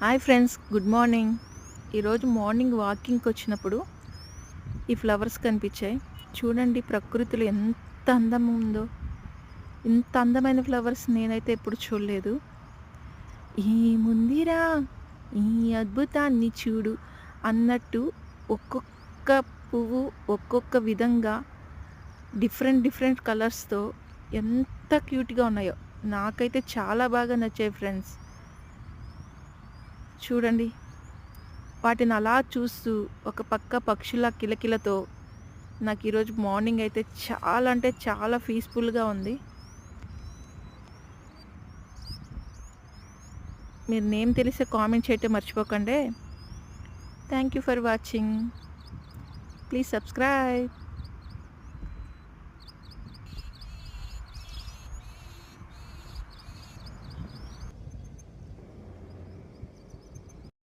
Hi friends, good morning. ఈరోజు morning వాకింగ్కి వచ్చినప్పుడు ఈ ఫ్లవర్స్ కనిపించాయి. చూడండి ప్రకృతిలో ఎంత అందం ఉందో. ఇంత అందమైన ఫ్లవర్స్ నేనైతే ఎప్పుడు చూడలేదు. ఏముందిరా ఈ అద్భుతాన్ని చూడు అన్నట్టు ఒక్కొక్క పువ్వు ఒక్కొక్క విధంగా డిఫరెంట్ డిఫరెంట్ కలర్స్తో ఎంత క్యూట్గా ఉన్నాయో. నాకైతే చాలా బాగా నచ్చాయి ఫ్రెండ్స్. చూడండి, వాటిని అలా చూస్తూ ఒక పక్క పక్షుల కిలకిలతో నాకు ఈరోజు మార్నింగ్ అయితే చాలా అంటే చాలా పీస్ఫుల్గా ఉంది. మీరు నేమ్ తెలిసే కామెంట్ చేయటం మర్చిపోకండి. Thank you for watching. Please subscribe.